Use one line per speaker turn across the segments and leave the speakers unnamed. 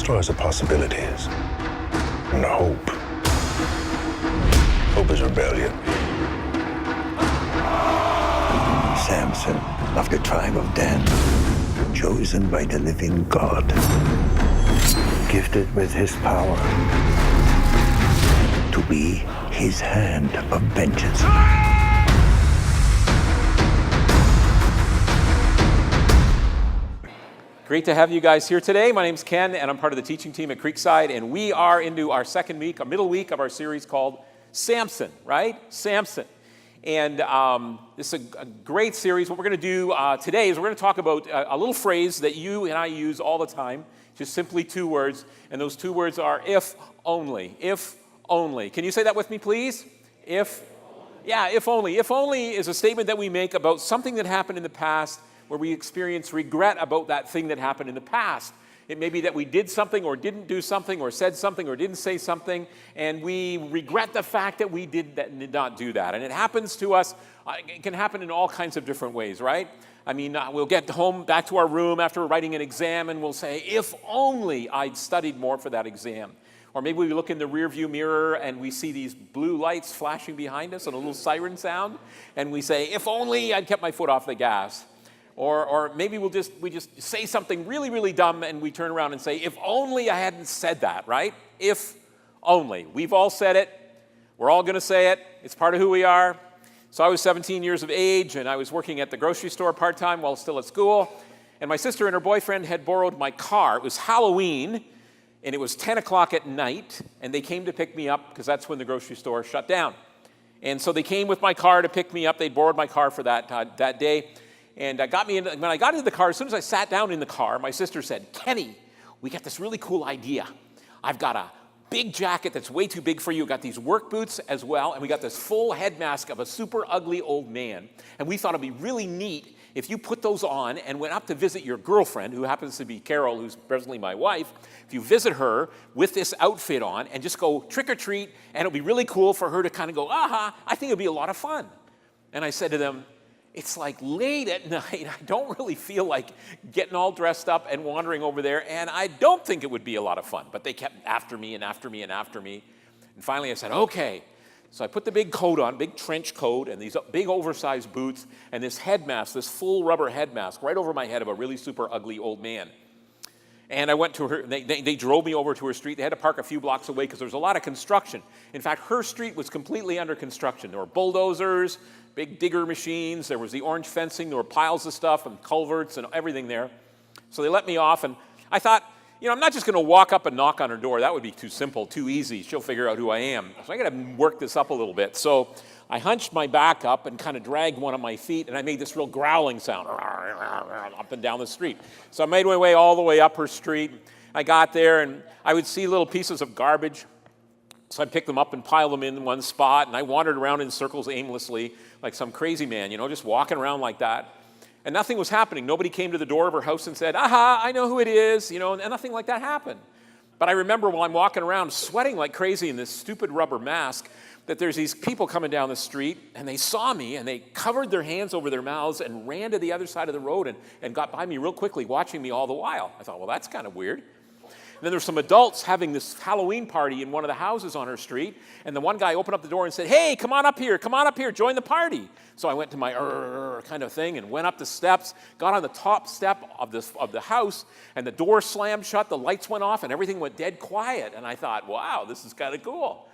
destroys the possibilities. And hope. Hope is rebellion.
Samson, of the tribe of Dan, chosen by the living God, gifted with his power to be his hand of vengeance.
Great to have you guys here today. My name's Ken, and I'm part of the teaching team at Creekside, and we are into our second week, our middle week of our series called Samson, right? Samson. And this is a great series. What we're going to do today is we're going to talk about a little phrase that you and I use all the time, just simply two words, and those two words are if only. If only. Can you say that with me, please? If only. If only is a statement that we make about something that happened in the past where we experience regret about that thing that happened in the past. It may be that we did something or didn't do something or said something or didn't say something, and we regret the fact that we did not do that. And it happens to us, it can happen in all kinds of different ways, right? I mean, we'll get home, back to our room after writing an exam, and we'll say, if only I'd studied more for that exam. Or maybe we look in the rearview mirror and we see these blue lights flashing behind us and a little siren sound, and we say, if only I'd kept my foot off the gas. Or maybe we just say something really, really dumb and we turn around and say, if only I hadn't said that, right? If only. We've all said it. We're all going to say it. It's part of who we are. So I was 17 years of age and I was working at the grocery store part-time while still at school. And my sister and her boyfriend had borrowed my car. It was Halloween and it was 10 o'clock at night. And they came to pick me up because that's when the grocery store shut down. And so they came with my car to pick me up. They'd borrowed my car for that day. And when I got into the car, as soon as I sat down in the car, my sister said, Kenny, we got this really cool idea. I've got a big jacket that's way too big for you. We've got these work boots as well, and we got this full head mask of a super ugly old man. And we thought it'd be really neat if you put those on and went up to visit your girlfriend, who happens to be Carol, who's presently my wife. If you visit her with this outfit on and just go trick or treat, and it'll be really cool for her to kind of go, aha, I think it'll be a lot of fun. And I said to them, it's like late at night. I don't really feel like getting all dressed up and wandering over there, and I don't think it would be a lot of fun. But they kept after me and after me and after me. And finally I said, okay. So I put the big coat on, big trench coat, and these big oversized boots, and this head mask, this full rubber head mask right over my head of a really super ugly old man. And I went to her, they drove me over to her street. They had to park a few blocks away because there was a lot of construction. In fact, her street was completely under construction. There were bulldozers, big digger machines, there was the orange fencing, there were piles of stuff and culverts and everything there. So they let me off, and I thought, I'm not just going to walk up and knock on her door. That would be too simple, too easy. She'll figure out who I am. So I got to work this up a little bit. So I hunched my back up and kind of dragged one of my feet, and I made this real growling sound up and down the street. So I made my way all the way up her street. I got there, and I would see little pieces of garbage. So I'd pick them up and pile them in one spot, and I wandered around in circles aimlessly like some crazy man, just walking around like that. And nothing was happening. Nobody came to the door of her house and said, aha, I know who it is, and nothing like that happened. But I remember while I'm walking around sweating like crazy in this stupid rubber mask, that there's these people coming down the street, and they saw me, and they covered their hands over their mouths and ran to the other side of the road and got by me real quickly, watching me all the while. I thought, well, that's kind of weird. And then there's some adults having this Halloween party in one of the houses on her street, and the one guy opened up the door and said, hey, come on up here, join the party. So I went to my kind of thing and went up the steps, got on the top step of the house, and the door slammed shut, the lights went off, and everything went dead quiet. And I thought, wow, this is kind of cool.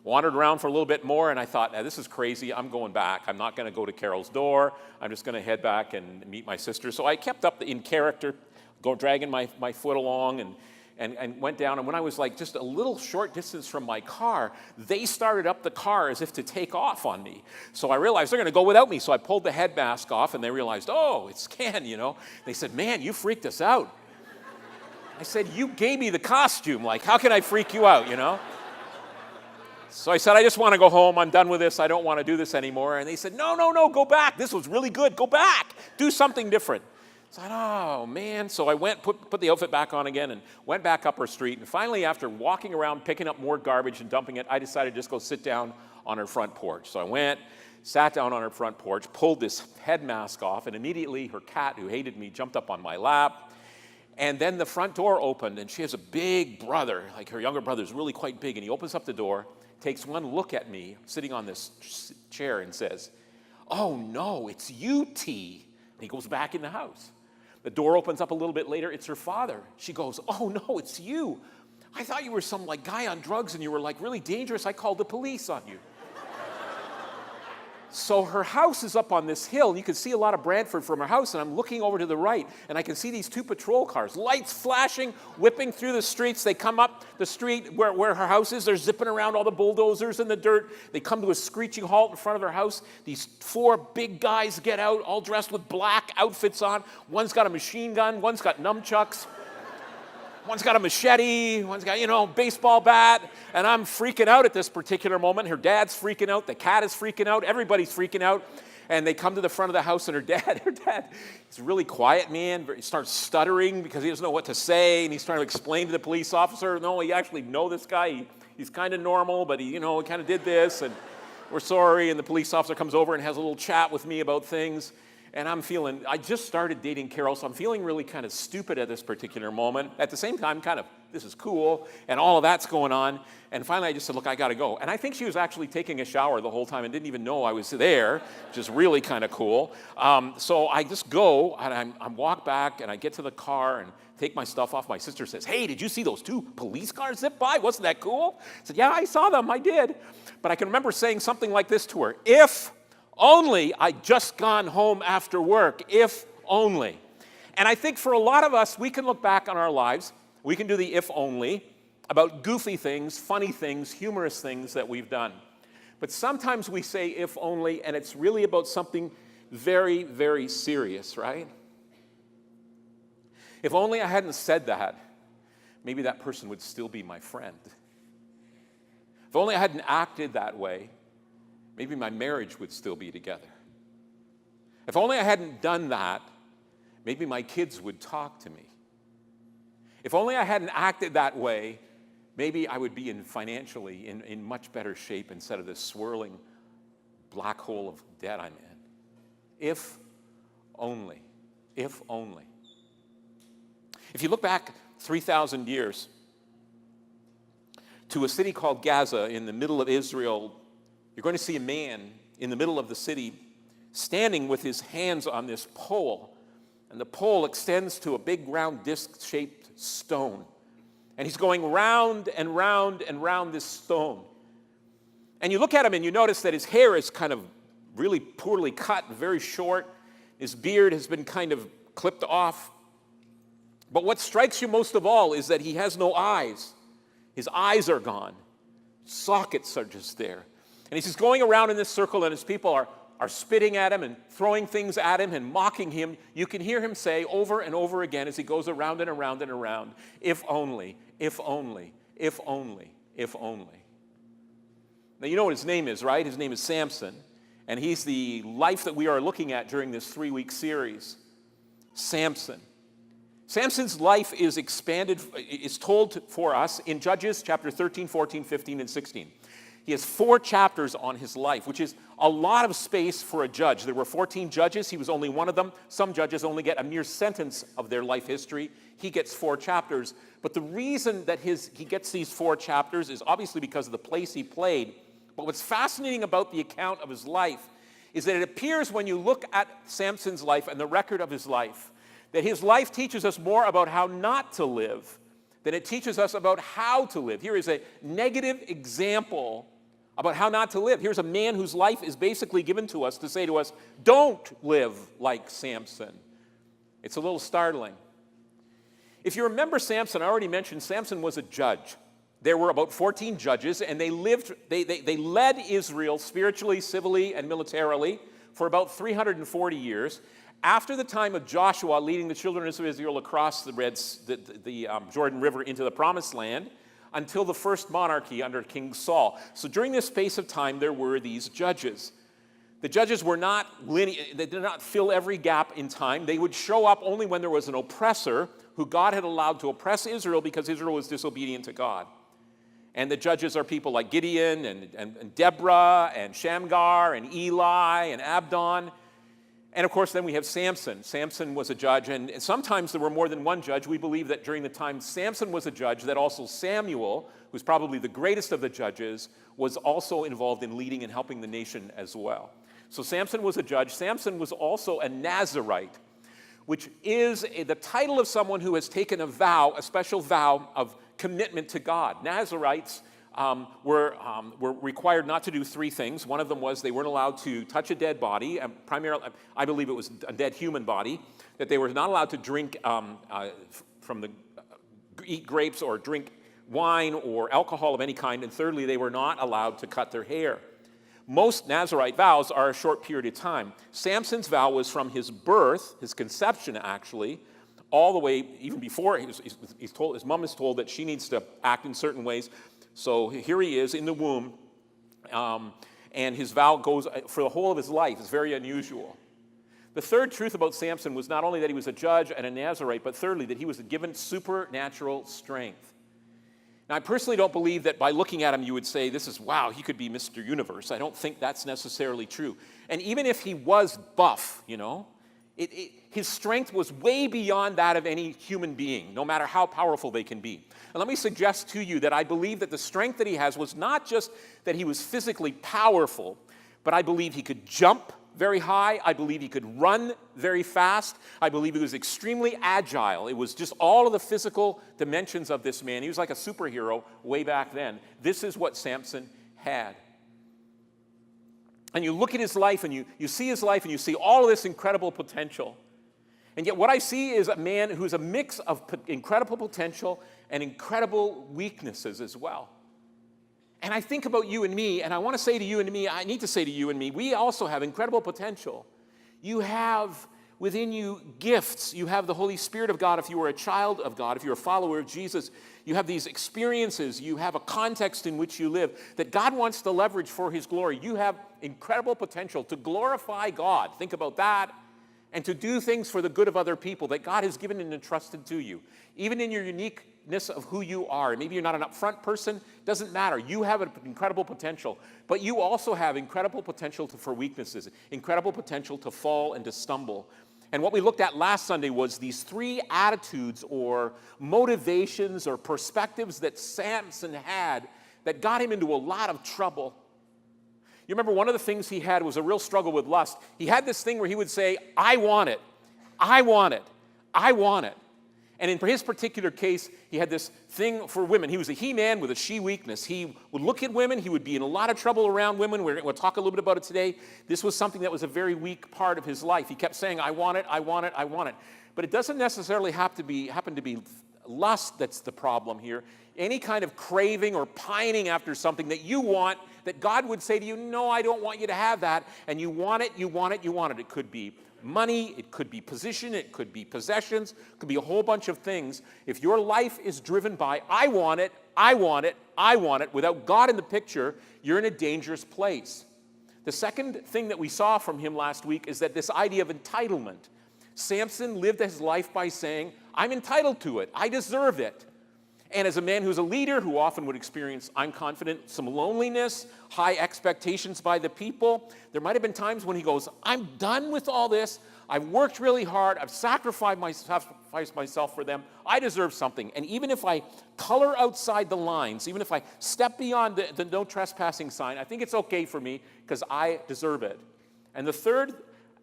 Wandered around for a little bit more, and I thought, now, this is crazy. I'm going back. I'm not going to go to Carol's door. I'm just going to head back and meet my sister. So I kept up in character, dragging my foot along, and went down. And when I was like just a little short distance from my car, they started up the car as if to take off on me. So I realized they're going to go without me. So I pulled the head mask off, and they realized, oh, it's Ken, They said, man, you freaked us out. I said, you gave me the costume. Like, how can I freak you out, So I said, I just want to go home. I'm done with this. I don't want to do this anymore. And they said, no, go back. This was really good. Go back. Do something different. So I thought, oh, man. So I went, put the outfit back on again and went back up her street. And finally, after walking around, picking up more garbage and dumping it, I decided to just go sit down on her front porch. So I went, sat down on her front porch, pulled this head mask off, and immediately her cat, who hated me, jumped up on my lap. And then the front door opened, and she has a big brother, like her younger brother is really quite big, and he opens up the door, takes one look at me sitting on this chair and says, "Oh no, it's you, T." And he goes back in the house. The door opens up a little bit later, it's her father. She goes, "Oh no, it's you. I thought you were some like guy on drugs and you were like really dangerous. I called the police on you." So her house is up on this hill. You can see a lot of Brantford from her house, and I'm looking over to the right, and I can see these two patrol cars, lights flashing, whipping through the streets. They come up the street where her house is. They're zipping around all the bulldozers and the dirt. They come to a screeching halt in front of her house. These four big guys get out, all dressed with black outfits on. One's got a machine gun. One's got nunchucks. One's got a machete, one's got, baseball bat, and I'm freaking out at this particular moment. Her dad's freaking out, the cat is freaking out, everybody's freaking out, and they come to the front of the house, and her dad, he's a really quiet man, but he starts stuttering because he doesn't know what to say, and he's trying to explain to the police officer, "No, you actually know this guy, he's kind of normal, but he kind of did this, and we're sorry," and the police officer comes over and has a little chat with me about things. And I just started dating Carol, so I'm feeling really kind of stupid at this particular moment. At the same time, this is cool, and all of that's going on. And finally, I just said, "Look, I got to go." And I think she was actually taking a shower the whole time and didn't even know I was there, which is really kind of cool. So I just go, and I walk back, and I get to the car and take my stuff off. My sister says, "Hey, did you see those two police cars zip by? Wasn't that cool?" I said, "Yeah, I saw them, I did." But I can remember saying something like this to her: "If only I'd just gone home after work, if only." And I think for a lot of us, we can look back on our lives, we can do the if only about goofy things, funny things, humorous things that we've done. But sometimes we say if only, and it's really about something very, very serious, right? If only I hadn't said that, maybe that person would still be my friend. If only I hadn't acted that way, maybe my marriage would still be together. If only I hadn't done that, maybe my kids would talk to me. If only I hadn't acted that way, maybe I would be financially in much better shape instead of this swirling black hole of debt I'm in. If only. If only. If you look back 3,000 years to a city called Gaza in the middle of Israel, you're going to see a man in the middle of the city standing with his hands on this pole. And the pole extends to a big round disc-shaped stone. And he's going round and round and round this stone. And you look at him and you notice that his hair is kind of really poorly cut, very short. His beard has been kind of clipped off. But what strikes you most of all is that he has no eyes. His eyes are gone. Sockets are just there. And he's just going around in this circle, and his people are spitting at him and throwing things at him and mocking him. You can hear him say over and over again as he goes around and around and around, "If only, if only, if only, if only." Now, you know what his name is, right? His name is Samson, and he's the life that we are looking at during this 3-week series. Samson. Samson's life is told for us in Judges chapter 13, 14, 15, and 16. He has 4 chapters on his life, which is a lot of space for a judge. There were 14 judges. He was only one of them. Some judges only get a mere sentence of their life history. He gets 4 chapters. But the reason that he gets these 4 chapters is obviously because of the place he played. But what's fascinating about the account of his life is that it appears when you look at Samson's life and the record of his life, that his life teaches us more about how not to live than it teaches us about how to live. Here is a negative example about how not to live. Here's a man whose life is basically given to us to say to us, don't live like Samson. It's a little startling. If you remember Samson, I already mentioned Samson was a judge. There were about 14 judges, and they led Israel spiritually, civilly, and militarily for about 340 years. After the time of Joshua leading the children of Israel across the Jordan River into the Promised Land, until the first monarchy under King Saul. So during this space of time, there were these judges. The judges were not linear, they did not fill every gap in time. They would show up only when there was an oppressor who God had allowed to oppress Israel because Israel was disobedient to God. And the judges are people like Gideon and Deborah and Shamgar and Eli and Abdon. And of course, then we have Samson. Samson was a judge, and sometimes there were more than one judge. We believe that during the time Samson was a judge, that also Samuel, who's probably the greatest of the judges, was also involved in leading and helping the nation as well. So Samson was a judge. Samson was also a Nazirite, which is the title of someone who has taken a vow, a special vow of commitment to God. Nazirites were required not to do three things. One of them was they weren't allowed to touch a dead body, primarily, I believe it was a dead human body, that they were not allowed to drink eat grapes or drink wine or alcohol of any kind, and thirdly, they were not allowed to cut their hair. Most Nazirite vows are a short period of time. Samson's vow was from his birth, his conception actually, all the way, even before his mom is told that she needs to act in certain ways. So here he is in the womb, and his vow goes for the whole of his life. It's very unusual. The third truth about Samson was not only that he was a judge and a Nazirite, but thirdly, that he was given supernatural strength. Now, I personally don't believe that by looking at him you would say, wow, he could be Mr. Universe. I don't think that's necessarily true. And even if he was buff, his strength was way beyond that of any human being, no matter how powerful they can be. And let me suggest to you that I believe that the strength that he has was not just that he was physically powerful, but I believe he could jump very high. I believe he could run very fast. I believe he was extremely agile. It was just all of the physical dimensions of this man. He was like a superhero way back then. This is what Samson had. And you look at his life and you see his life and you see all of this incredible potential. And yet what I see is a man who's a mix of incredible potential and incredible weaknesses as well. And I think about you and me, and I want to say to you and me, I need to say to you and me, we also have incredible potential. You have within you gifts. You have the Holy Spirit of God if you are a child of God, if you're a follower of Jesus. You have these experiences. You have a context in which you live that God wants to leverage for his glory. You have incredible potential to glorify God. Think about that. And to do things for the good of other people that God has given and entrusted to you. Even in your uniqueness of who you are. Maybe you're not an upfront person. Doesn't matter. You have an incredible potential. But you also have incredible potential for weaknesses. Incredible potential to fall and to stumble. And what we looked at last Sunday was these three attitudes or motivations or perspectives that Samson had that got him into a lot of trouble. You remember one of the things he had was a real struggle with lust. He had this thing where he would say, I want it, I want it, I want it. And in his particular case, he had this thing for women. He was a he-man with a she-weakness. He would look at women. He would be in a lot of trouble around women. We'll talk a little bit about it today. This was something that was a very weak part of his life. He kept saying, I want it, I want it, I want it. But it doesn't necessarily happen to be lust that's the problem here. Any kind of craving or pining after something that you want, that God would say to you, no, I don't want you to have that. And you want it, you want it, you want it. It could be money, it could be position, it could be possessions, it could be a whole bunch of things. If your life is driven by, I want it, I want it, I want it, without God in the picture, you're in a dangerous place. The second thing that we saw from him last week is that this idea of entitlement. Samson lived his life by saying, I'm entitled to it, I deserve it. And as a man who's a leader who often would experience, I'm confident, some loneliness, high expectations by the people, there might have been times when he goes, I'm done with all this. I've worked really hard. I've sacrificed myself for them. I deserve something. And even if I color outside the lines, even if I step beyond the no trespassing sign, I think it's okay for me because I deserve it. And the third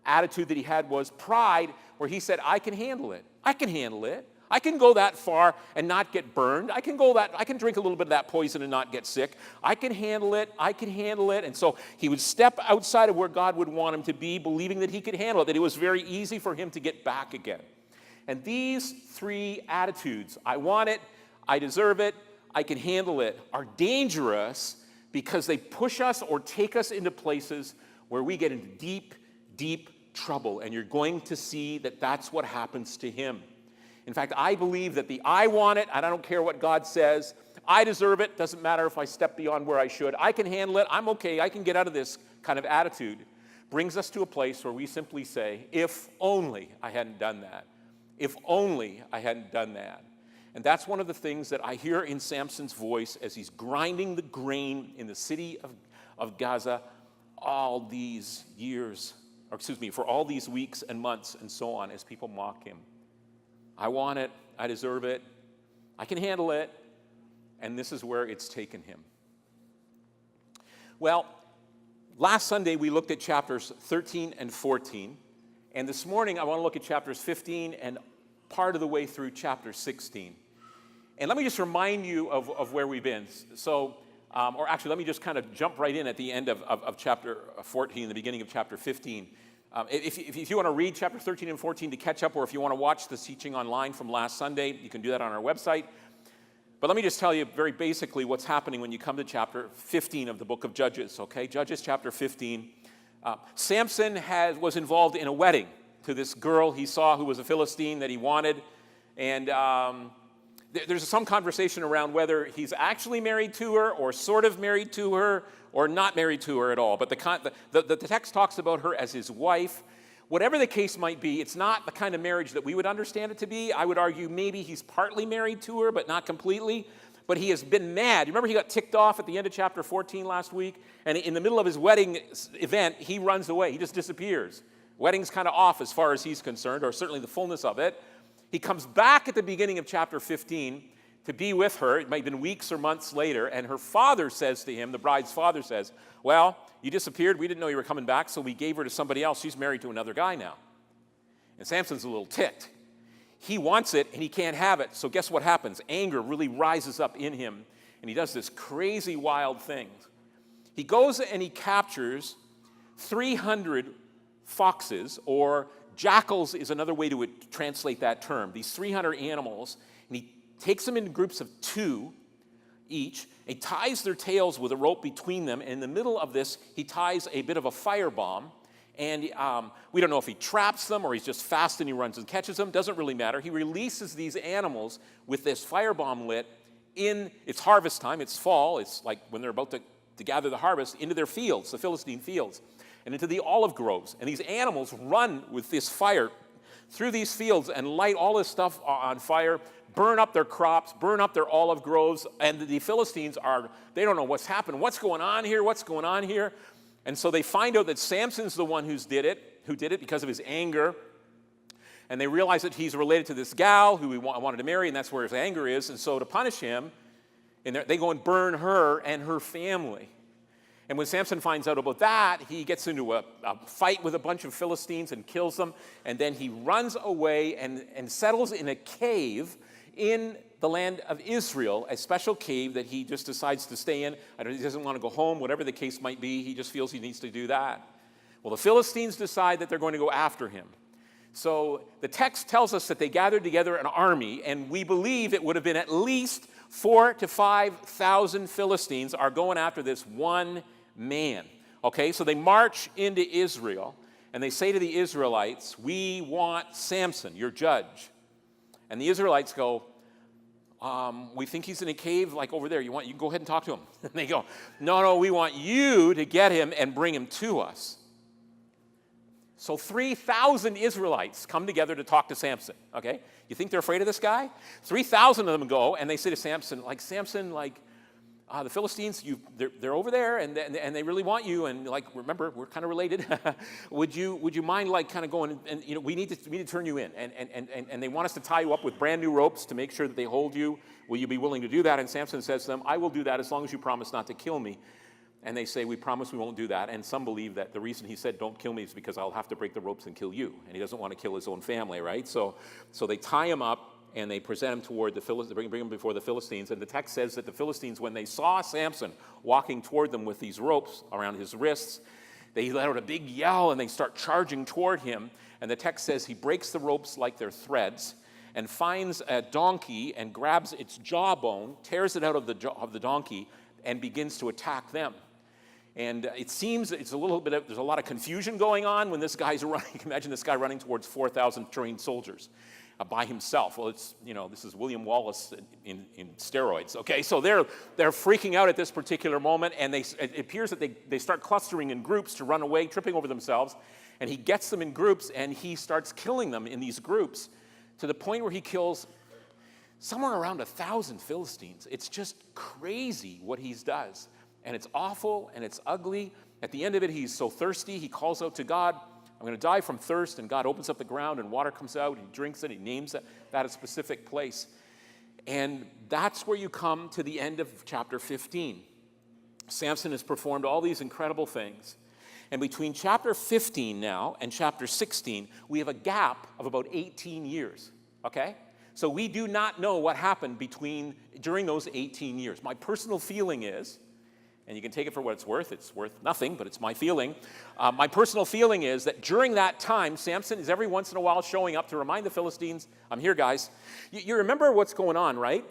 attitude that he had was pride, where he said, I can handle it. I can handle it. I can go that far and not get burned. I can drink a little bit of that poison and not get sick. I can handle it. I can handle it. And so he would step outside of where God would want him to be, believing that he could handle it, that it was very easy for him to get back again. And these three attitudes, I want it, I deserve it, I can handle it, are dangerous because they push us or take us into places where we get into deep, deep trouble. And you're going to see that that's what happens to him. In fact, I believe that the I want it, and I don't care what God says, I deserve it, doesn't matter if I step beyond where I should, I can handle it, I'm okay, I can get out of this kind of attitude, brings us to a place where we simply say, if only I hadn't done that. If only I hadn't done that. And that's one of the things that I hear in Samson's voice as he's grinding the grain in the city of Gaza all these years for all these weeks and months and so on as people mock him. I want it. I deserve it. I can handle it. And this is where it's taken him. Well, last Sunday we looked at chapters 13 and 14. And this morning I want to look at chapters 15 and part of the way through chapter 16. And let me just remind you of where we've been. So, or actually, let me just kind of jump right in at the end of chapter 14, the beginning of chapter 15. If you want to read chapter 13 and 14 to catch up, or if you want to watch the teaching online from last Sunday, you can do that on our website. But let me just tell you very basically what's happening when you come to chapter 15 of the book of Judges, okay? Judges chapter 15. Samson was involved in a wedding to this girl he saw who was a Philistine that he wanted. And there's some conversation around whether he's actually married to her or sort of married to her or not married to her at all. But the text talks about her as his wife. Whatever the case might be, it's not the kind of marriage that we would understand it to be. I would argue maybe he's partly married to her, but not completely. But he has been mad. You remember he got ticked off at the end of chapter 14 last week? And in the middle of his wedding event, he runs away. He just disappears. Wedding's kind of off as far as he's concerned, or certainly the fullness of it. He comes back at the beginning of chapter 15 to be with her. It might have been weeks or months later. And her father says to him, the bride's father says, well, you disappeared. We didn't know you were coming back, so we gave her to somebody else. She's married to another guy now. And Samson's a little ticked. He wants it, and he can't have it. So guess what happens? Anger really rises up in him, and he does this crazy, wild thing. He goes and he captures 300 foxes, or jackals is another way to translate that term. These 300 animals, and he takes them in groups of 2 each. He ties their tails with a rope between them, and in the middle of this, he ties a bit of a firebomb. And we don't know if he traps them or he's just fast and he runs and catches them. Doesn't really matter. He releases these animals with this firebomb lit in, it's harvest time, it's fall, it's like when they're about to gather the harvest, into their fields, the Philistine fields, and into the olive groves. And these animals run with this fire through these fields and light all this stuff on fire, burn up their crops, burn up their olive groves, and the Philistines they don't know what's happened. What's going on here? What's going on here? And so they find out that Samson's the one who did it because of his anger. And they realize that he's related to this gal who he wanted to marry, and that's where his anger is. And so to punish him, they go and burn her and her family. And when Samson finds out about that, he gets into a fight with a bunch of Philistines and kills them. And then he runs away and settles in a cave in the land of Israel, a special cave that he just decides to stay in. He doesn't want to go home, whatever the case might be. He just feels he needs to do that. Well, the Philistines decide that they're going to go after him. So the text tells us that they gathered together an army, and we believe it would have been at least 4,000 to 5,000 Philistines are going after this one man. Okay, so they march into Israel, and they say to the Israelites, we want Samson, your judge. And the Israelites go, we think he's in a cave like over there. You can go ahead and talk to him. And they go, no, we want you to get him and bring him to us. So 3,000 Israelites come together to talk to Samson, okay? You think they're afraid of this guy? 3,000 of them go, and they say to Samson, the Philistines, they're over there, and they really want you, and remember, we're kind of related. would you mind kind of going, and we need to turn you in, and they want us to tie you up with brand new ropes to make sure that they hold you. Will you be willing to do that? And Samson says to them, I will do that as long as you promise not to kill me. And they say, we promise we won't do that. And some believe that the reason he said don't kill me is because I'll have to break the ropes and kill you. And he doesn't want to kill his own family, right? So they tie him up, and they present him toward the Philistines, bring him before the Philistines. And the text says that the Philistines, when they saw Samson walking toward them with these ropes around his wrists, they let out a big yell, and they start charging toward him. And the text says he breaks the ropes like they're threads and finds a donkey and grabs its jawbone, tears it out of the donkey, and begins to attack them. And it seems there's a lot of confusion going on when this guy's running. Imagine this guy running towards 4,000 trained soldiers by himself. Well, this is William Wallace in steroids. Okay, so they're freaking out at this particular moment, and it appears that they start clustering in groups to run away, tripping over themselves. And he gets them in groups, and he starts killing them in these groups to the point where he kills somewhere around 1,000 Philistines. It's just crazy what he does. And it's awful, and it's ugly. At the end of it, he's so thirsty, he calls out to God. I'm going to die from thirst, and God opens up the ground, and water comes out, and he drinks it, he names that a specific place. And that's where you come to the end of chapter 15. Samson has performed all these incredible things. And between chapter 15 now and chapter 16, we have a gap of about 18 years, okay? So we do not know what happened during those 18 years. My personal feeling is, and you can take it for what it's worth nothing, but it's my feeling. My personal feeling is that during that time, Samson is every once in a while showing up to remind the Philistines, I'm here, guys. You remember what's going on, right?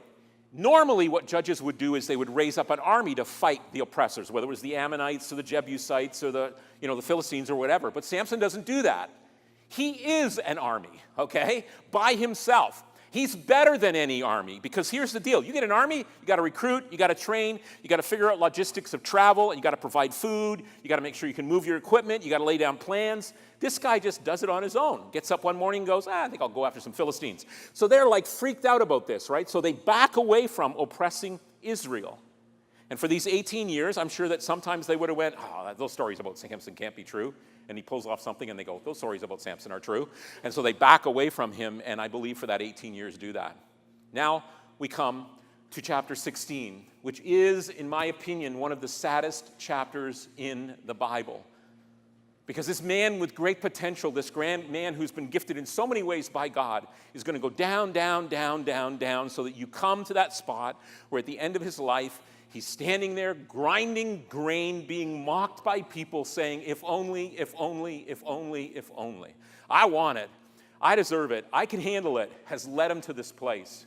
Normally what judges would do is they would raise up an army to fight the oppressors, whether it was the Ammonites or the Jebusites or the Philistines or whatever. But Samson doesn't do that. He is an army, okay, by himself. He's better than any army, because here's the deal. You get an army, you got to recruit, you got to train, you got to figure out logistics of travel, and you got to provide food, you got to make sure you can move your equipment, you got to lay down plans. This guy just does it on his own. Gets up one morning and goes, I think I'll go after some Philistines. So they're like freaked out about this, right? So they back away from oppressing Israel. And for these 18 years, I'm sure that sometimes they would have went, those stories about Samson can't be true. And he pulls off something and they go, those stories about Samson are true. And so they back away from him, and I believe for that 18 years do that. Now we come to chapter 16, which is, in my opinion, one of the saddest chapters in the Bible. Because this man with great potential, this grand man who's been gifted in so many ways by God, is going to go down, down, down, down, down, so that you come to that spot where at the end of his life, he's standing there grinding grain, being mocked by people, saying, if only, if only, if only, if only. I want it. I deserve it. I can handle it, has led him to this place.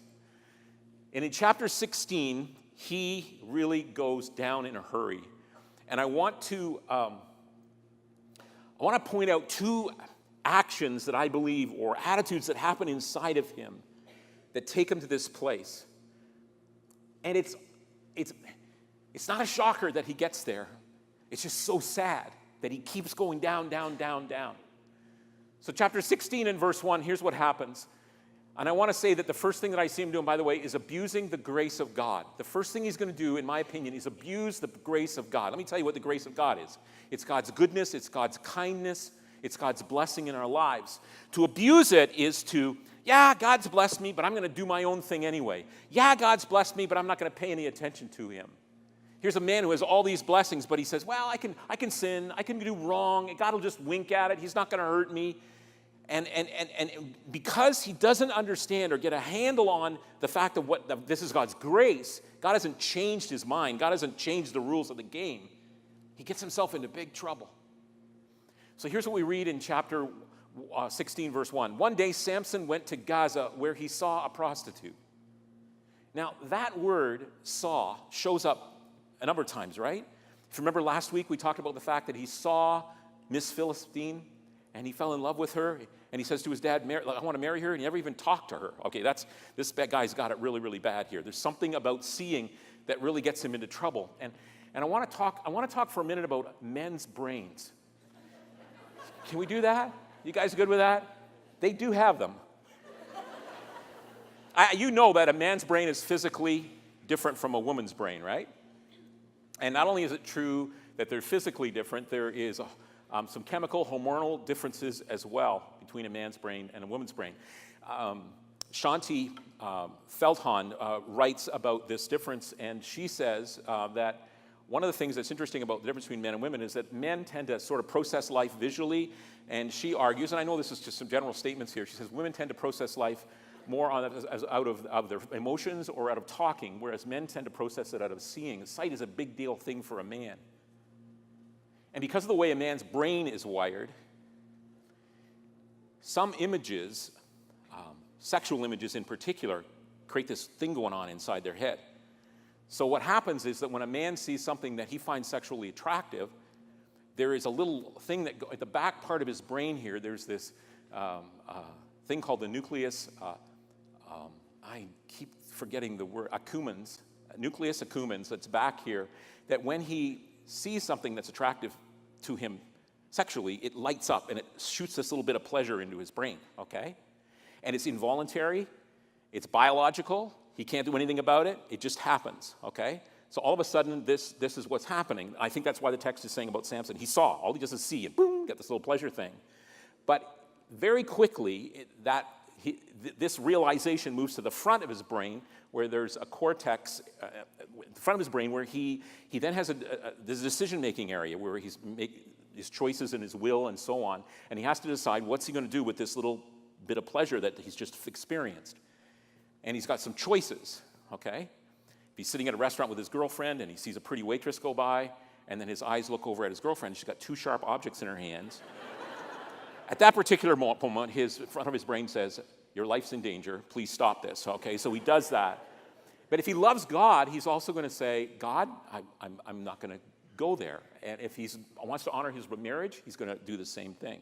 And in chapter 16, he really goes down in a hurry. And I want to point out two actions that I believe, or attitudes that happen inside of him that take him to this place. And it's not a shocker that he gets there. It's just so sad that he keeps going down, down, down, down. So chapter 16 and verse 1, here's what happens. And I want to say that the first thing that I see him doing, by the way, is abusing the grace of God. The first thing he's going to do, in my opinion, is abuse the grace of God. Let me tell you what the grace of God is. It's God's goodness, it's God's kindness, it's God's blessing in our lives. To abuse it is to, God's blessed me, but I'm going to do my own thing anyway. God's blessed me, but I'm not going to pay any attention to him. Here's a man who has all these blessings, but he says, I can sin, I can do wrong, God will just wink at it, he's not going to hurt me. And because he doesn't understand or get a handle on the fact of this is God's grace, God hasn't changed his mind, God hasn't changed the rules of the game, he gets himself into big trouble. So here's what we read in chapter 16, verse 1. One day Samson went to Gaza, where he saw a prostitute. Now, that word saw shows up a number of times, right? If you remember last week, we talked about the fact that he saw Miss Philistine, and he fell in love with her, and he says to his dad, I want to marry her, and he never even talked to her. Okay, this guy's got it really, really bad here. There's something about seeing that really gets him into trouble. And I want to talk for a minute about men's brains. Can we do that? You guys good with that? They do have them. You know that a man's brain is physically different from a woman's brain, right? And not only is it true that they're physically different, there is some chemical, hormonal differences as well between a man's brain and a woman's brain. Shanti Feldhahn writes about this difference, and she says that one of the things that's interesting about the difference between men and women is that men tend to sort of process life visually, and she argues, and I know this is just some general statements here, she says women tend to process life more out of their emotions or out of talking, whereas men tend to process it out of seeing. Sight is a big deal thing for a man. And because of the way a man's brain is wired, some images, sexual images in particular, create this thing going on inside their head. So what happens is that when a man sees something that he finds sexually attractive, there is a little thing that at the back part of his brain here, there's this thing called the nucleus, I keep forgetting the word, accumbens, nucleus accumbens that's back here, that when he sees something that's attractive to him sexually, it lights up and it shoots this little bit of pleasure into his brain, okay? And it's involuntary, it's biological, he can't do anything about it, it just happens, okay? So all of a sudden, this is what's happening. I think that's why the text is saying about Samson. He saw, all he does is see, and boom, get this little pleasure thing. But very quickly, this realization moves to the front of his brain, where there's a cortex, the front of his brain, where he then has this decision-making area where he's his choices and his will and so on, and he has to decide what's he going to do with this little bit of pleasure that he's just experienced. And he's got some choices, okay? If he's sitting at a restaurant with his girlfriend and he sees a pretty waitress go by, and then his eyes look over at his girlfriend, she's got two sharp objects in her hands. At that particular moment, front of his brain says, your life's in danger, please stop this, okay? So he does that. But if he loves God, he's also going to say, God, I'm not going to go there. And if he wants to honor his marriage, he's going to do the same thing.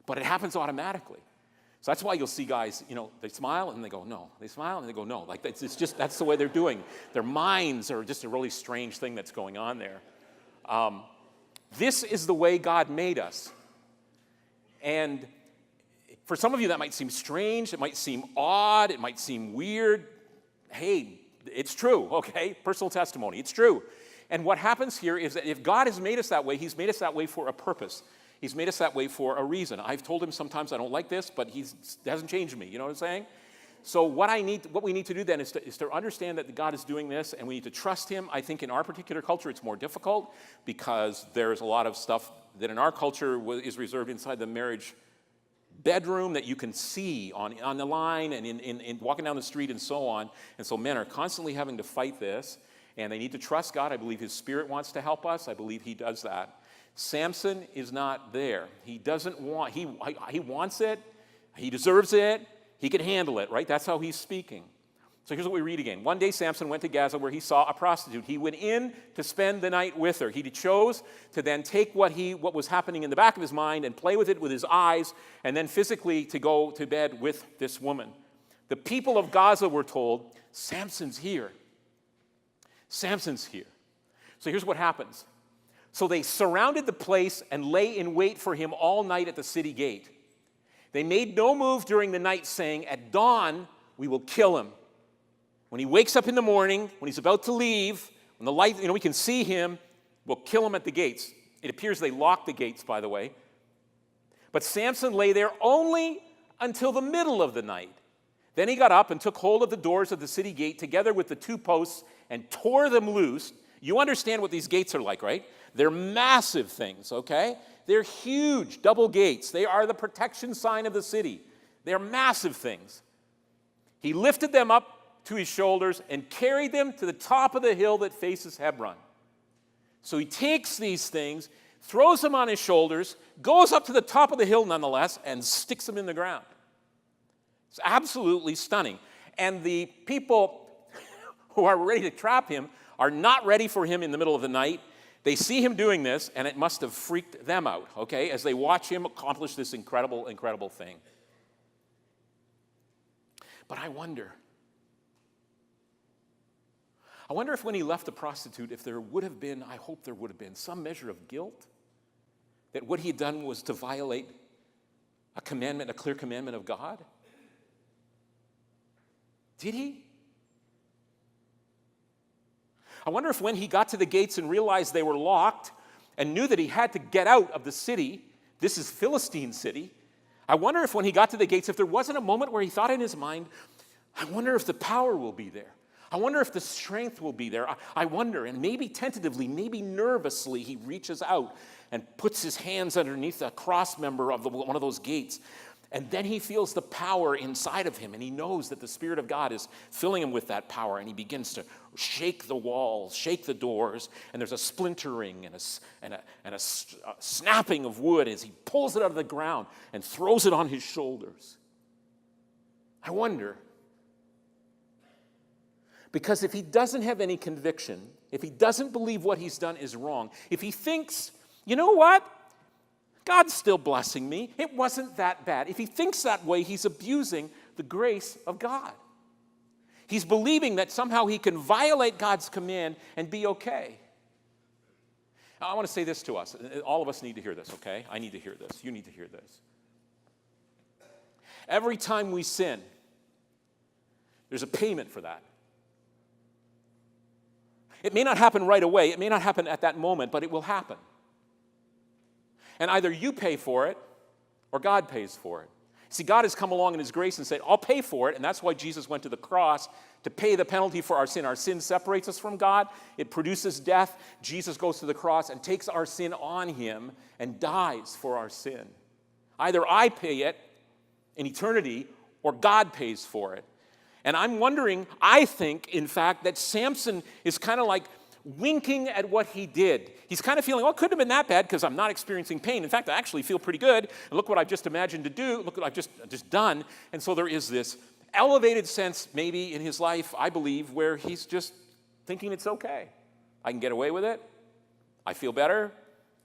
But it happens automatically. So that's why you'll see guys, they smile and they go, no. They smile and they go, no. Like, it's just, that's the way they're doing. Their minds are just a really strange thing that's going on there. This is the way God made us. And for some of you, that might seem strange. It might seem odd. It might seem weird. Hey, it's true, okay? Personal testimony, it's true. And what happens here is that if God has made us that way, he's made us that way for a purpose. He's made us that way for a reason. I've told him sometimes I don't like this, but he hasn't changed me. You know what I'm saying? So what we need to do then is to understand that God is doing this, and we need to trust him. I think in our particular culture it's more difficult because there's a lot of stuff that in our culture is reserved inside the marriage bedroom that you can see on the line and in walking down the street and so on. And so men are constantly having to fight this, and they need to trust God. I believe his Spirit wants to help us. I believe he does that. Samson is not there. He doesn't want, he wants it, he deserves it, he can handle it, right? That's how he's speaking. So here's what we read again. One day Samson went to Gaza where he saw a prostitute. He went in to spend the night with her. He chose to then take what was happening in the back of his mind and play with it with his eyes, and then physically to go to bed with this woman. The people of Gaza were told, Samson's here. Samson's here. So here's what happens. So they surrounded the place and lay in wait for him all night at the city gate. They made no move during the night, saying, at dawn, we will kill him. When he wakes up in the morning, when he's about to leave, when the light, we can see him, we'll kill him at the gates. It appears they locked the gates, by the way. But Samson lay there only until the middle of the night. Then he got up and took hold of the doors of the city gate together with the two posts and tore them loose. You understand what these gates are like, right? They're massive things, okay? They're huge, double gates. They are the protection sign of the city. They're massive things. He lifted them up to his shoulders and carried them to the top of the hill that faces Hebron. So he takes these things, throws them on his shoulders, goes up to the top of the hill nonetheless, and sticks them in the ground. It's absolutely stunning. And the people who are ready to trap him are not ready for him in the middle of the night. They see him doing this, and it must have freaked them out, okay, as they watch him accomplish this incredible, incredible thing. But I wonder if when he left the prostitute, if there would have been, I hope there would have been, some measure of guilt, that what he had done was to violate a commandment, a clear commandment of God. Did he? I wonder if when he got to the gates and realized they were locked and knew that he had to get out of the city, this is Philistine city, I wonder if when he got to the gates, if there wasn't a moment where he thought in his mind, I wonder if the power will be there. I wonder if the strength will be there. I wonder, and maybe tentatively, maybe nervously, he reaches out and puts his hands underneath a cross member of one of those gates. And then he feels the power inside of him, and he knows that the Spirit of God is filling him with that power, and he begins to shake the walls, shake the doors, and there's a splintering and a snapping of wood as he pulls it out of the ground and throws it on his shoulders. I wonder, because if he doesn't have any conviction, if he doesn't believe what he's done is wrong, if he thinks, you know what? God's still blessing me. It wasn't that bad. If he thinks that way, he's abusing the grace of God. He's believing that somehow he can violate God's command and be okay. Now, I want to say this to us. All of us need to hear this, okay? I need to hear this. You need to hear this. Every time we sin, there's a payment for that. It may not happen right away. It may not happen at that moment, but it will happen. And either you pay for it or God pays for it. See, God has come along in his grace and said, I'll pay for it. And that's why Jesus went to the cross, to pay the penalty for our sin. Our sin separates us from God. It produces death. Jesus goes to the cross and takes our sin on him and dies for our sin. Either I pay it in eternity or God pays for it. And I'm wondering, I think, in fact, that Samson is kind of like winking at what he did. He's kind of feeling, well, it couldn't have been that bad because I'm not experiencing pain. In fact, I actually feel pretty good. And look what I've just imagined to do. Look what I've just done. And so there is this elevated sense maybe in his life, I believe, where he's just thinking it's okay. I can get away with it. I feel better.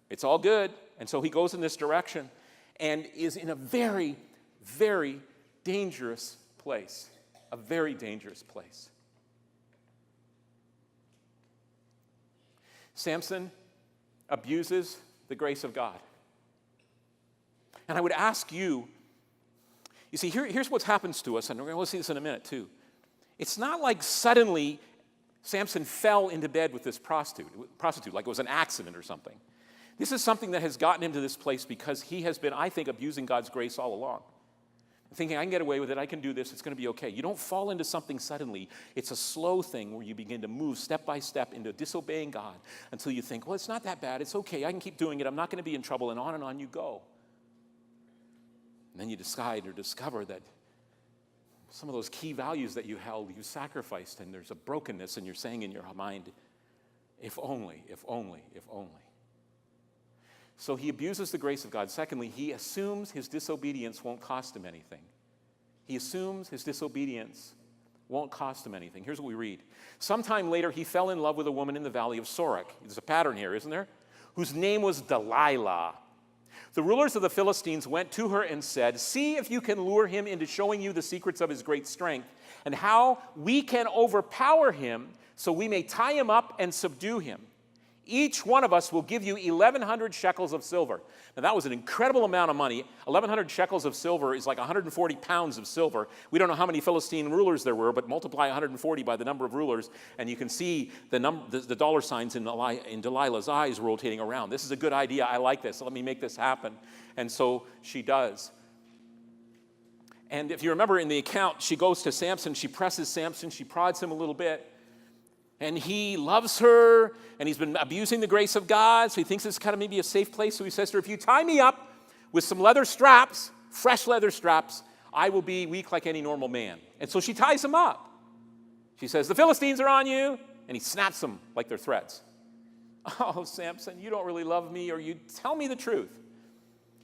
It's all good. And so he goes in this direction and is in a very, very dangerous place. A very dangerous place. Samson abuses the grace of God. And I would ask you, you see, here's what happens to us, and we're going to see this in a minute too. It's not like suddenly Samson fell into bed with this prostitute, like it was an accident or something. This is something that has gotten him to this place because he has been, I think, abusing God's grace all along. Thinking, I can get away with it, I can do this, it's going to be okay. You don't fall into something suddenly. It's a slow thing where you begin to move step by step into disobeying God until you think, well, it's not that bad, it's okay, I can keep doing it, I'm not going to be in trouble, and on you go. And then you decide or discover that some of those key values that you held, you sacrificed, and there's a brokenness, and you're saying in your mind, if only, if only, if only. So he abuses the grace of God. Secondly, he assumes his disobedience won't cost him anything. He assumes his disobedience won't cost him anything. Here's what we read. Sometime later, he fell in love with a woman in the valley of Sorek. There's a pattern here, isn't there? Whose name was Delilah. The rulers of the Philistines went to her and said, see if you can lure him into showing you the secrets of his great strength and how we can overpower him so we may tie him up and subdue him. Each one of us will give you 1,100 shekels of silver. Now, that was an incredible amount of money. 1,100 shekels of silver is like 140 pounds of silver. We don't know how many Philistine rulers there were, but multiply 140 by the number of rulers, and you can see the dollar signs in Delilah's eyes rotating around. This is a good idea. I like this. Let me make this happen. And so she does. And if you remember in the account, she goes to Samson. She presses Samson. She prods him a little bit. And he loves her, and he's been abusing the grace of God, so he thinks it's kind of maybe a safe place. So he says to her, if you tie me up with some leather straps, fresh leather straps, I will be weak like any normal man. And so she ties him up. She says, the Philistines are on you, and he snaps them like they're threads. Oh, Samson, you don't really love me, or you tell me the truth.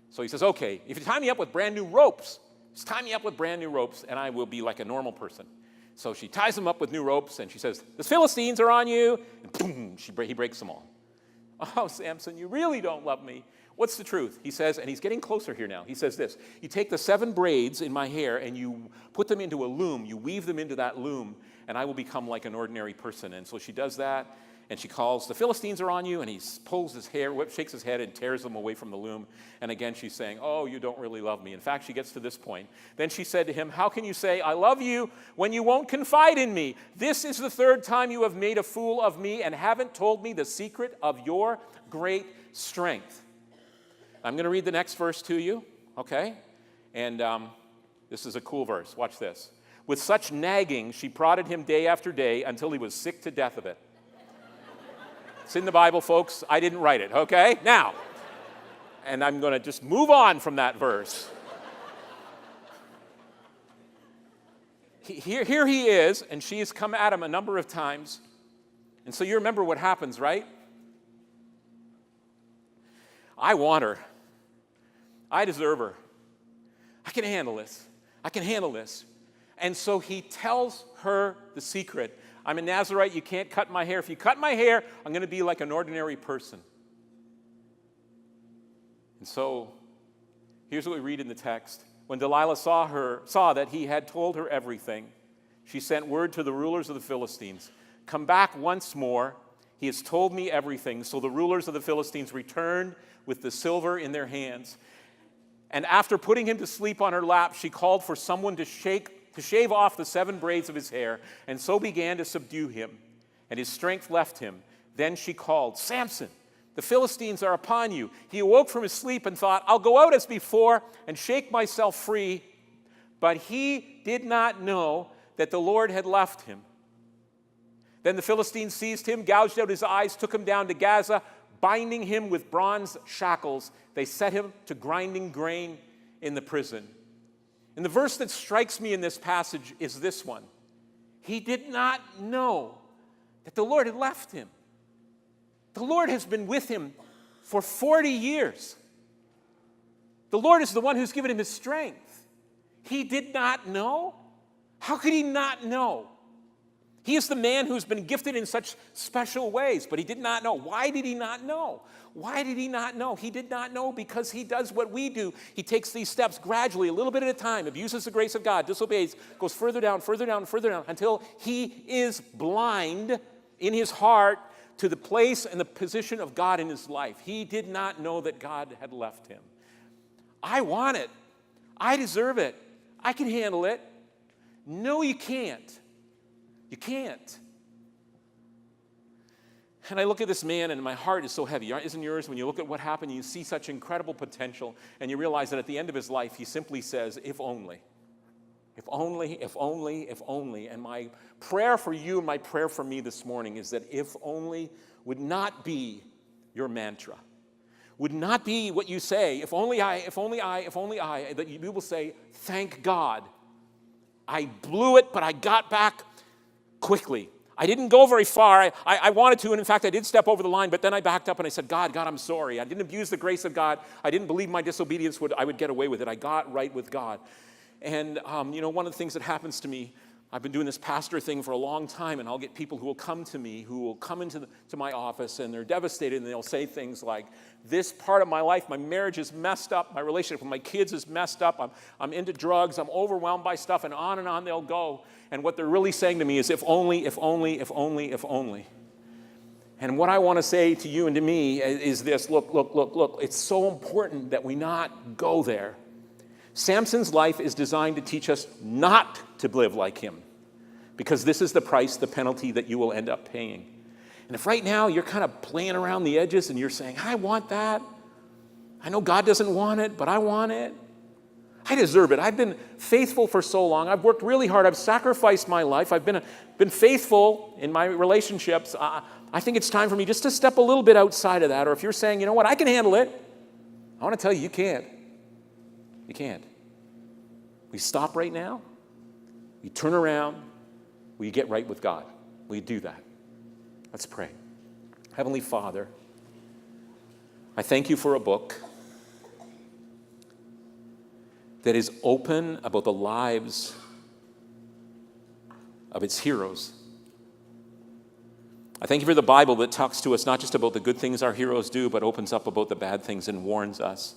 So he says, okay, if you tie me up with brand new ropes, just tie me up with brand new ropes, and I will be like a normal person. So she ties him up with new ropes, and she says, the Philistines are on you. And boom, he breaks them all. Oh, Samson, you really don't love me. What's the truth? He says, and he's getting closer here now. He says this, you take the 7 braids in my hair, and you put them into a loom. You weave them into that loom, and I will become like an ordinary person. And so she does that, and she calls, the Philistines are on you, and he pulls his hair, shakes his head, and tears them away from the loom. And again, she's saying, oh, you don't really love me. In fact, she gets to this point. Then she said to him, how can you say, I love you, when you won't confide in me? This is the 3rd time you have made a fool of me and haven't told me the secret of your great strength. I'm going to read the next verse to you, okay? And this is a cool verse. Watch this. With such nagging, she prodded him day after day until he was sick to death of it. It's in the Bible, folks. I didn't write it, okay? Now, and I'm going to just move on from that verse. Here he is, and she has come at him a number of times. And so you remember what happens, right? I want her. I deserve her. I can handle this. I can handle this. And so he tells her the secret. I'm a Nazirite, you can't cut my hair. If you cut my hair, I'm going to be like an ordinary person. And so, here's what we read in the text. When Delilah saw that he had told her everything, she sent word to the rulers of the Philistines, come back once more, he has told me everything. So the rulers of the Philistines returned with the silver in their hands. And after putting him to sleep on her lap, she called for someone to shave off the 7 braids of his hair, and so began to subdue him, and his strength left him. Then she called, Samson, The Philistines are upon you. He awoke from his sleep and thought, I'll go out as before and shake myself free. But he did not know that the Lord had left him. Then the Philistines seized him, gouged out his eyes, took him down to Gaza, binding him with bronze shackles. They set him to grinding grain in the prison. And the verse that strikes me in this passage is this one. He did not know that the Lord had left him. The Lord has been with him for 40 years. The Lord is the one who's given him his strength. He did not know? How could he not know? He is the man who's been gifted in such special ways, but he did not know. Why did he not know? Why did he not know? He did not know because he does what we do. He takes these steps gradually, a little bit at a time, abuses the grace of God, disobeys, goes further down, further down, further down, until he is blind in his heart to the place and the position of God in his life. He did not know that God had left him. I want it. I deserve it. I can handle it. No, you can't. You can't. And I look at this man and my heart is so heavy. Isn't yours? When you look at what happened, you see such incredible potential and you realize that at the end of his life, he simply says, if only. If only, if only, if only. And my prayer for you and my prayer for me this morning is that if only would not be your mantra. Would not be what you say, if only I, if only I, if only I, that you will say, thank God. I blew it, but I got back quickly. I didn't go very far. I wanted to, and in fact, I did step over the line, but then I backed up and I said, God, I'm sorry. I didn't abuse the grace of God. I didn't believe my disobedience I would get away with it. I got right with God. And, one of the things that happens to me, I've been doing this pastor thing for a long time, and I'll get people who will come to me, who will come into to my office, and they're devastated, and they'll say things like, this part of my life, my marriage is messed up, my relationship with my kids is messed up, I'm into drugs, I'm overwhelmed by stuff, and on they'll go. And what they're really saying to me is, if only, if only, if only, if only. And what I want to say to you and to me is this, look, it's so important that we not go there. Samson's life is designed to teach us not to live like him, because this is the price, the penalty that you will end up paying. And if right now you're kind of playing around the edges and you're saying, I want that. I know God doesn't want it, but I want it. I deserve it. I've been faithful for so long. I've worked really hard. I've sacrificed my life. I've been faithful in my relationships. I think it's time for me just to step a little bit outside of that. Or if you're saying, you know what, I can handle it, I want to tell you, you can't. You can't. We stop right now. We turn around. We get right with God. We do that. Let's pray. Heavenly Father, I thank you for a book that is open about the lives of its heroes. I thank you for the Bible that talks to us not just about the good things our heroes do, but opens up about the bad things and warns us.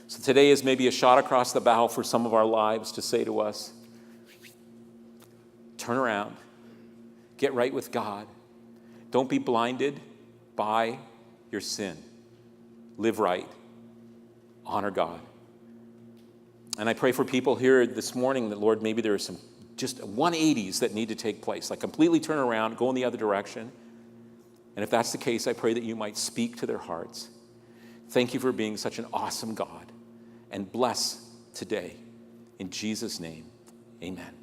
So today is maybe a shot across the bow for some of our lives to say to us, turn around, get right with God. Don't be blinded by your sin. Live right. Honor God. And I pray for people here this morning that, Lord, maybe there are some just 180s that need to take place, like completely turn around, go in the other direction. And if that's the case, I pray that you might speak to their hearts. Thank you for being such an awesome God. And bless today. In Jesus' name, amen.